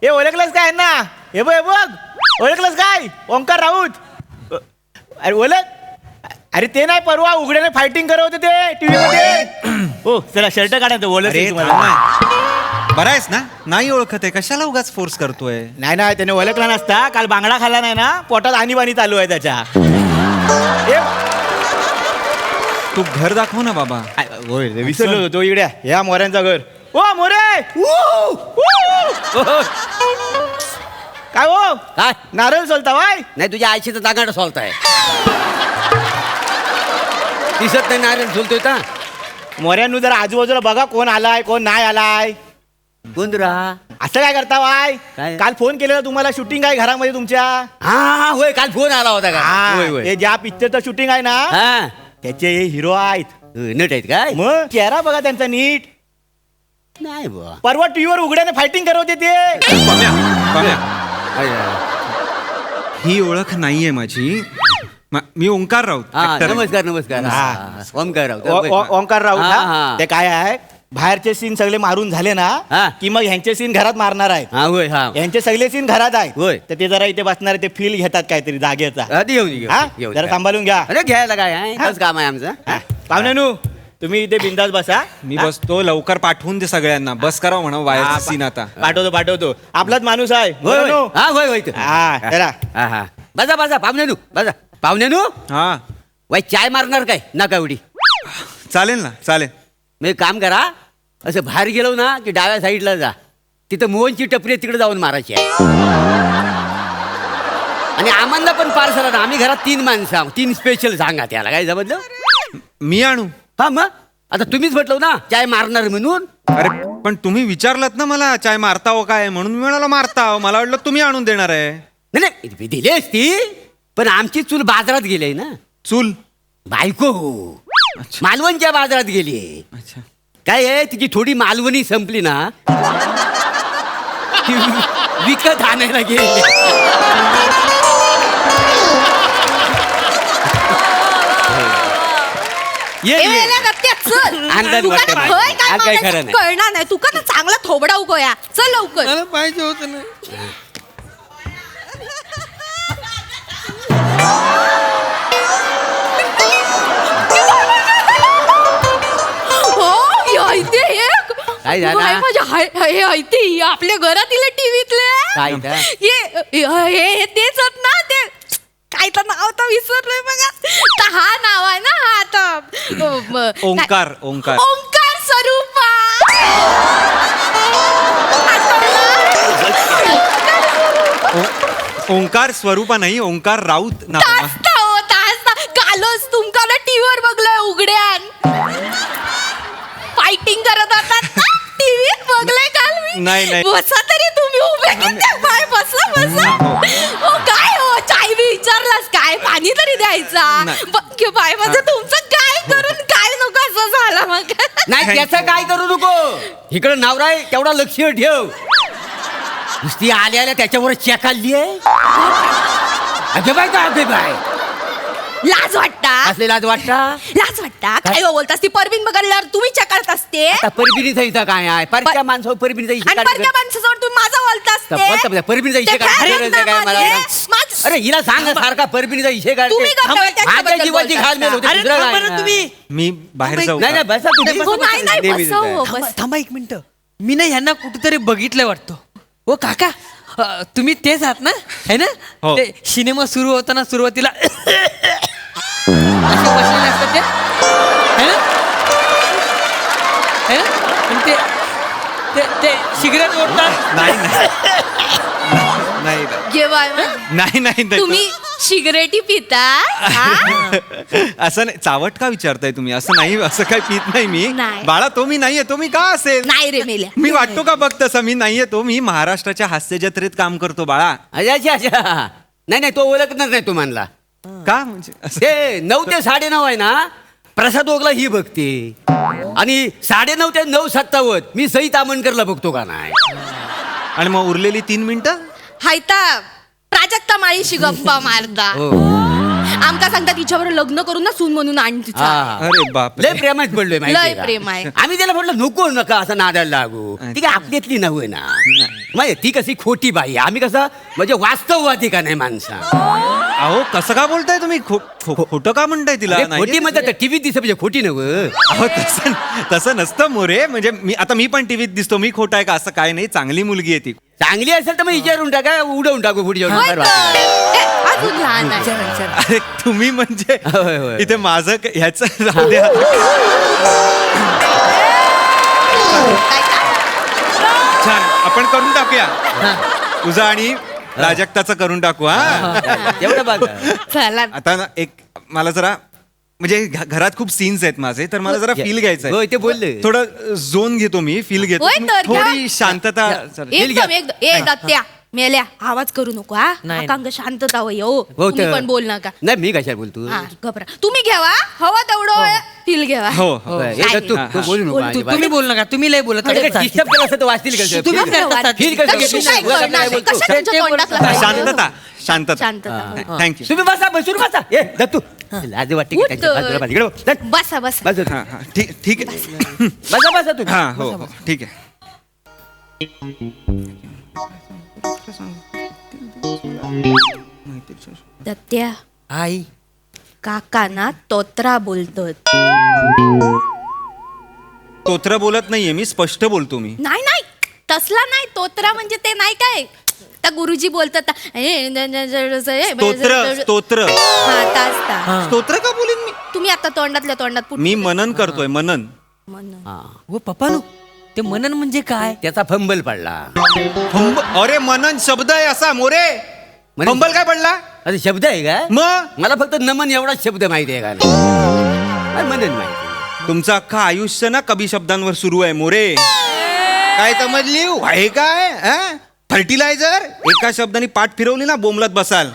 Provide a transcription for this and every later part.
हे ओळखलंस काय ना? हे बघ ओळखलंस काय? ओंकार राऊत. अरे ओळख. अरे ते नाही, परवा उघड्याने फायटिंग करत होते ते टीव्ही मध्ये. हो चला शर्ट काढा ओळख बरा आहेस ना? नाही ओळखत आहे, कशाला उगाच फोर्स करतोय? नाही नाही त्याने ओळखला नसता. काल बांगडा खाल्ला नाही ना, पोटात आणीबाणी चालू आहे त्याच्या. तू घर दाखव ना बाबा. विसरलो तो इकड्या ह्या मोऱ्यांचा घर. ओ मोरे काय हो काय नारळ सोलता वाय? नाही तुझ्या आईची तर दागाड सोलताय. दिसत नाही नारायण सोलतोय का? मोऱ्यांनु जरा आजूबाजूला बघा कोण आलाय कोण नाही आलाय. गुंदरा असं काय करता वाय? काय? काल फोन केलेला तुम्हाला, शूटिंग आहे घरामध्ये तुमच्या. हा होय काल फोन आला होता का? होय हा, होय ते ज्या पिक्चरचं शूटिंग आहे ना हा त्याचे हे हिरो आहेत. नट आहेत काय? मग चेहरा बघा त्यांचा नीट. नाही बुवा. परवा टीव्हीवर उघड्याने फायटिंग करत होते ते. ही ओळख नाहीये माझी. मी ओंकार राऊत. हा actor आहे. नमस्कार नमस्कार. हा. ओमकार राऊत. ओंकार राऊत हा, ना? हा. ते काय आहे, बाहेरचे सीन सगळे मारून झाले ना हा. की मग ह्यांचे सीन घरात मारणार आहे. हा होय हा यांचे सगळे सीन घरात आहे. होय. तर ते जरा इथे बसणार आहे, ते फील घेतात काहीतरी जागेचा. आधी येऊन घेऊ, हा? येऊन जरा घ्या. सांभाळून घ्या. अरे घ्यायला काय आहे? एकच काम आहे आमचं. पाहुण्यानू तुम्ही इथे बिंदास बसा. मी बसतो, लवकर पाठवून दे सगळ्यांना. बस करा म्हणा बाहेरचा सीन आता. पाठवतो आपलाच माणूस आहे. होय होय. पाहुण्यानू. हा होय होय हा, जरा. हा हा बसा बसा पाहुण्यानू बसा. पाहुण्यानू हा वाई चाय मारणार काय? नका एवढी. चालेल ना, चालेल. मग एक काम करा, असं बाहेर गेलो ना की डाव्या साईडला जा. तिथं मोहनची टपरी आहे, तिकडे जाऊन मारायची आहे. आणि आम्हाला पण पार्सल आहे ना, आम्ही घरात 3 माणसं आहोत. 3 स्पेशल सांगा त्याला काय जमतलं. मी आणू? हा मग आता तुम्हीच म्हटलं ना चाय मारणार म्हणून. अरे पण तुम्ही विचारलात ना मला चाय मारता हो काय, म्हणून मी म्हणाला मारता हो. मला वाटलं तुम्ही आणून देणार आहे. नाही नाही दिली असती, पण आमची चूल बाजारात गेली ना. चूल? बायको मालवणच्या बाजारात गेली. अच्छा. काय आहे, तिची थोडी मालवणी संपली ना ती विकत आणायला गेली. अंदाज वाटत नाही. आज काही खरं नाही. कळणार नाही तुका ना चांगला थोबडा उगोया. चल लवकर. पाहिजे होत ना. काय झालं? हे ऐते आपल्या घरातील टीव्हीतले. काय तर? हे तेच आहेत ना ते. काय तर नाव तर विसरलोय बघा. तर हा नाव आहे ना हा आता ओंकार. ओंकार ओंकार स्वरूपा. ओंकार स्वरूपा नाही, ओंकार राऊत नाव. कालच तुमका ना टीव्हीवर बघलंय उघड्यान फायटिंग करत होतात ना टीव्हीत बघलंय काल मी. नाही. बसा तरी तुम्ही उभे किती पाय बसा बसा. हो काय हो चाय बी विचारलास काय? पाणी तरी द्यायचा. बाय माझं तुमचं काय करून काय नको असं झालं मग. नाही त्याचं काय करू नको. इकडं नवरा आहे तेवढा लक्ष ठेव. नुसती आल्या त्याच्यावर चेकाली आहे. अगे बाय का अगे बाय लाज वाटता. असले लाज वाटता. लाज वाटता काय बोलतास? ती परबीन बघायला तुम्ही चकारत असते. आता परबिनीचा इथं काय आहे? परक्या माणसावर परबिनीचा इशे आणि परक्या माणसाजवळ तुम्ही माझा बोलतास. परबिनीचा इशे काय मला? अरे हिला सांग सारखा परबिनीचा इशे काय? तुम्ही गप्प बसा, त्याच्याबद्दल माझ्या जीवाची बोलतास घालमेल होते. अरे दुसरं थांबा काय ना तुम्ही. मी बाहेर जाऊ नाही का? नाही बसा तुम्ही. हो, नाही बसा हो, बस. थांबा एक मिनिट. मी ना ह्यांना कुठेतरी बघितलं वाटतं. ओ काका तुम्ही तेच आहात ना? है ना? हो. ते सिनेमा सुरू होताना सुरुवातीला असे बसलेले असतात ते, है ना? है ना? आणि ते सिगरेट ओढतात. नाही घे बाय नाही तुम्ही सिगरेटी पिता. असं नाही. चावट का विचारताय तुम्ही? असं नाही, असं काय पित नाही मी. नाही. बाळा तो मी नाहीये. तो मी का असेल? नाही रे मेल्या. मी वाटतो का बघ तसं? मी नाहीये तो. मी महाराष्ट्राच्या हास्य जत्रेत काम करतो बाळा. अच्छा अच्छा. नाही तो ओळखणार नाही तुम्हाला. का म्हणजे असं? ते 9 ते 9:30 आहे ना प्रसाद ओगला ही बघते. आणि 9:30 ते 9:57 मी सई तामणकरला बघतो का नाही. आणि मग उरलेली 3 मिनिटं हायता प्राजक्ता माळीशी गप्पा मारता. आमका सांगता तिच्यावर लग्न करून ना सून म्हणून आण तिचा. अरे बाप लय प्रेमात पडलोय माहितीये लय का? प्रेम आहे. आम्ही त्याला म्हटलं नको नका असं नादाला लागू. ती काय आपल्यातली नव्हे ना. म्हणजे ती कशी खोटी बाई आम्ही कसं म्हणजे वास्तववादी का नाही माणसा अहो कसं का बोलताय तुम्ही खोटं का म्हणताय तिला नाही खोटी म्हणजे टीव्हीत दिसत म्हणजे खोटी नव अहो तसं नसतं मोरे म्हणजे मी पण टीव्हीत दिसतो मी खोटा आहे का असं काय नाही चांगली मुलगी आहे ती चांगली असेल तर मग विचारून टाका उडवून टाकू पुढे होय जाऊन तर. अजून लहान आहे. अरे तुम्ही म्हणजे होय, होय. इथे माझं ह्याच राहू द्या छान आपण करून टाकूया तुझं आणि प्राजक्ताचं करून टाकू हा एवढं बघा चला आता ना एक मला जरा म्हणजे घरात खूप सीन्स आहेत माझे तर मला जरा फील घ्यायचं होय ते बोलले थोडं झोन घेतो मी फील घेतो होय तर, घ्या. थोडी शांतता एकदम ए दत्त्या मेल्या आवाज करू नको हा नाही. अंग शांतता वय हो हो तुम्ही तर. पण बोल नका नाही मी कशाला बोलतो हा घबरा तुम्ही घ्यावा हवा तेवढं फील घ्यावा हो हो होय, काय हे तू हा, तू बोलू नको बोल, अजिबात. तुम्ही बोल नका तुम्ही लय बोलत अरे, काय disturb केलं असतं तर वाचतील कसं? तुम्ही Feel- करता. feel कसं कशी घेतलं? काय बोला, करणार? काय बोलतो? कशा तुमच्या तोंडात लागलं? शांतता शांतता शांतता थँक्यू तुम्ही बसा बसून बसा ए दत्तू लाज वाटते की उठ त्यांच्या बाजूला बस. इकडे बस. चल. बसा बसा बस तू. हा हा ठीक आहे बसा बसा तू हा हो हो ठीक आहे दत्त्या आई काका ना तोत्रा बोलतोय तोत्र बोलत नाहीये मी स्पष्ट बोलतो मी नाही नाही तसला नाही तोत्रा म्हणजे ते नाही काय त्या गुरुजी बोलतात स्तोत्र हा तास ता. स्तोत्र का बोलेन मी तुम्ही आता तोंडातल्या तोंडात पुट- मी मनन करतोय मनन म्हणून. हा. व पप्पानो ते मनन म्हणजे काय त्याचा फंबल पडला अरे मनन शब्द आहे असा मोरे मनन- फंबल काय पडला अरे शब्द आहे का मग मला फक्त नमन एवढाच शब्द माहिती आहे का नाही मनन माहिती तुमचं अख्खं आयुष्य ना कवी शब्दांवर सुरू आहे मोरे काय समजली आहे काय फर्टिलायझर एका शब्दाने पाठ फिरवली ना बोंबलत बसाल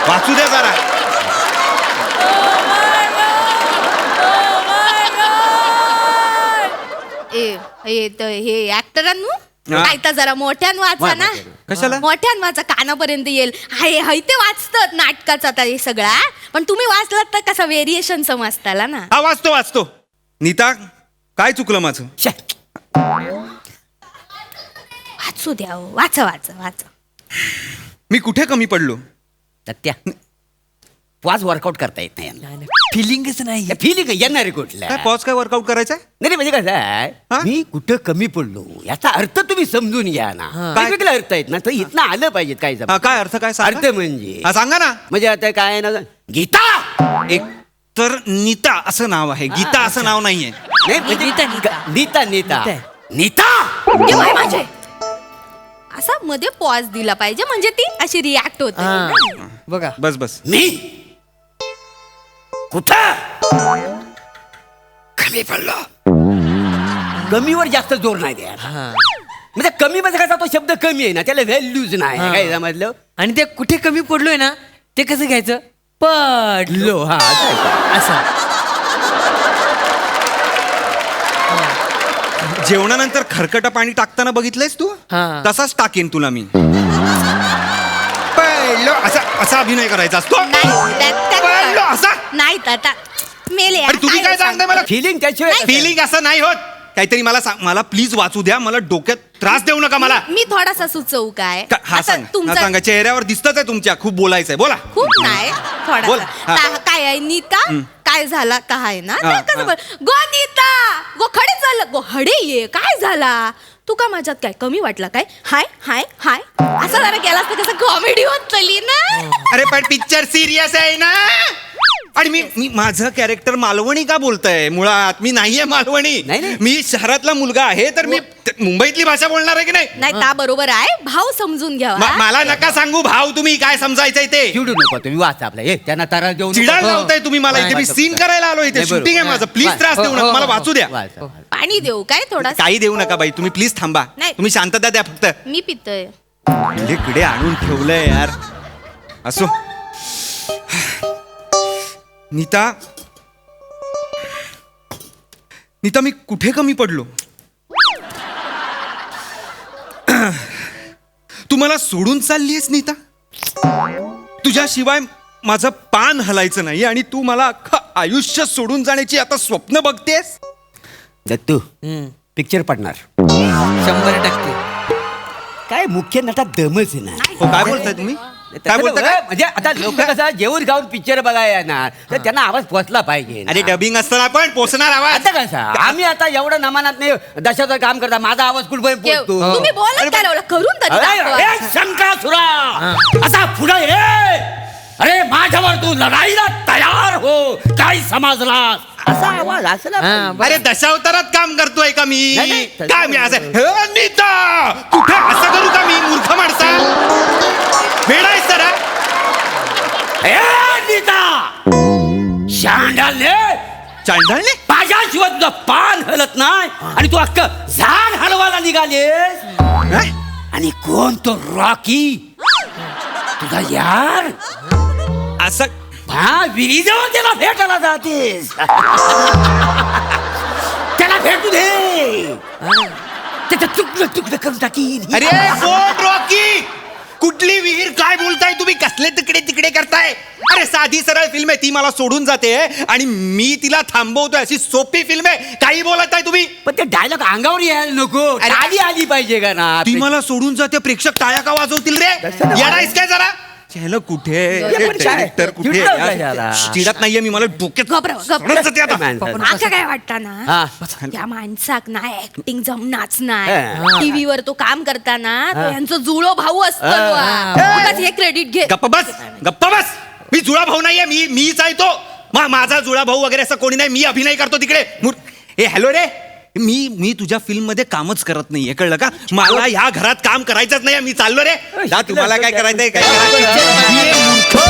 वाचू द्या जरा हे ऍक्टरांनु हा. काय तर जरा मोठ्यान वाचा ना कशाला? मोठ्यान वाचा कानापर्यंत येईल हाय ते वाचतात नाटकाचं आता हे सगळा पण तुम्ही वाचलात तर कसा व्हेरिएशन समजताला ना हा वाचतो नीता काय चुकलं माझं वाचू द्या हो. वाचा वाचा वाचा मी कुठे कमी पडलो त्या वाज वर्कआउट करता येत नाही यांना. फिलिंगच नाही या फिलिंग येणार आहे कुठल्या काय पॉज काय वर्कआउट करायचंय नाही म्हणजे कसं हा? आहे मी कुठं कमी पडलो याचा अर्थ तुम्ही समजून घ्या ना वेगवेगळे अर्थ आहेत ना तर इथनं आलं पाहिजेत काय हा काय अर्थ काय सांगा? अर्थ म्हणजे हा सांगा ना म्हणजे आता काय आहे ना गीता एक तर नीता असं नाव आहे गीता असं नाव नाहीये नाही म्हणजे नीता नीता नीता हे बाय माझे असा मध्ये पॉज दिला पाहिजे म्हणजे ती अशी रिॲक्ट होते हा. बघा बस मी कुठं कमी पडलो कमीवर जास्त जोर नाही द्या हा. म्हणजे कमी म्हणजे कसा तो शब्द कमी आहे ना त्याला व्हॅल्यूज नाही हा. काय समजलं आणि ते कुठे कमी पडलोय ना ते कसं घ्यायचं पडलो हा असं जेवणानंतर खरकट पाणी टाकताना बघितलंयस तू हा. तसाच टाकेन तुला मी पडलो असा अभिनय करायचा असतो पडलो असा नाही आता मेले अरे तुम्ही काय सांगताय मला फिलिंग त्याशिवाय फिलिंग असं नाही होत काहीतरी मला सांग मला प्लीज वाचू द्या मला डोक्यात त्रास देऊ नका मला मी थोडासा सुचवू काय हा आता सांग हा तुमचा सांगा चेहऱ्यावर दिसतच आहे तुमच्या खूप बोलायचंय बोला खूप नाही बोल, थोडासा हा. काय आहे नीता काय झाला काय ना हा, कसं हा. बोल गो नीता गो खडे चाललं गो हडे ये काय झाला तू का माझ्यात काय कमी वाटला काय हाय हाय हाय असं जरा केलास तर कसं कॉमेडी होत चली ना अरे पण पिक्चर सिरियस आहे ना आणि मी माझं कॅरेक्टर मालवणी का बोलतय मुळात मी नाहीये मालवणी नाही, नाही. मी शहरातला मुलगा आहे तर मी मुंबईतली भाषा बोलणार आहे की नाही नाही ता बरोबर आहे भाव समजून घ्यावा मला नका सांगू भाव तुम्ही काय समजायचंय ते चिडू नको तुम्ही वाचा आपला हे त्यांना तारा देऊन चिडायला लावताय तुम्ही मला इथे मी सीन करायला आलो इथे शूटिंग आहे माझं प्लीज त्रास देऊ नका मला वाचू द्या पाणी देऊ काय थोडा काही देऊ नका बाई तुम्ही प्लीज थांबा नाही. तुम्ही शांतता द्या फक्त मी पितोय इकडे आणून ठेवलंय यार असो नीता मी कुठे कमी पडलो तू मला सोडून चाललीयस नीता तुझ्याशिवाय माझं पान हलायचं नाही आणि तू मला अख्खं आयुष्य सोडून जाण्याची आता स्वप्न बघतेस दत्तू पिक्चर पडणार. 100%. काय मुख्य नटात दमच ना. हो, काय बोलताय तुम्ही काय बोलता काय म्हणजे आता लोक कसं जेवून खाऊन पिक्चर बघायला येणार तर त्यांना आवाज पोचला पाहिजे ना. अरे डबिंग असताना पण पोचणार आवाज. आता कसं आम्ही आता एवढं नमानात नाही दशाचं काम करता माझा आवाज कुठपर्यंत केव, पोचतो. तुम्ही बोलत काय लावलं? करून तरी दाखवा. शंकासुरा असा पुढे ये. अरे माझ्यावर तू लढाईला तयार हो काय समजलास असा आवाज असला पाहिजे. अरे दशावतारात काम करतोय का मी? नाही, नाही. काय मी असं "हे, नीता कुठे असं करू का मी मूर्ख माणसा वेळाय सरा ए, नीता! शांडालने चांडाळले माझ्याशिवाय तुझं पान हलत नाही आणि तू अख्ख झाड हलवायला निघालेस. आणि कोण तो रॉकी तुझा यार असं हा विहिरीजवळ त्याला भेटायला जातेस. त्याला भेटू दे त्याचं तुकडं तुकडं करून टाकीन. अरे कोण रॉकी कुठली विहीर काय बोलताय तुम्ही कसले तिकडे तिकडे करताय? अरे साधी सरळ फिल्म आहे ती मला सोडून जाते आणि मी तिला थांबवतोय अशी सोपी फिल्म आहे काही बोलत आहे तुम्ही? पण ते डायलॉग अंगावर यायला नको. अरे, आली आली पाहिजे का ना. ती मला सोडून जाते प्रेक्षक टाळ्या का वाजवतील रे? येणारच काय जरा चॅनल कुठे पण काय? डायरेक्टर कुठे चिडलं का याला? चिडत नाहीये मी मला डोक्यात घबराव, घबराव. सडत जाते आता. माका काय वाटतं ना हा. या माणसाक ना ऍक्टिंग जमनाच हा. नाही. टीव्हीवर तो काम करताना तो यांचं जुळो भाऊ असतो हे क्रेडिट घे. गप्प बस मी जुळा भाऊ नाहीये मीच आहे तो माझा जुळा भाऊ वगैरे असं कोणी नाही मी अभिनय करतो तिकडे ए हॅलो रे मी तुझ्या फिल्म मध्ये कामच करत नाहीये कळलं का? मला ह्या घरात काम करायचंच नाही मी चाललो रे जा तुम्हाला काय करायचंय काय करायचं?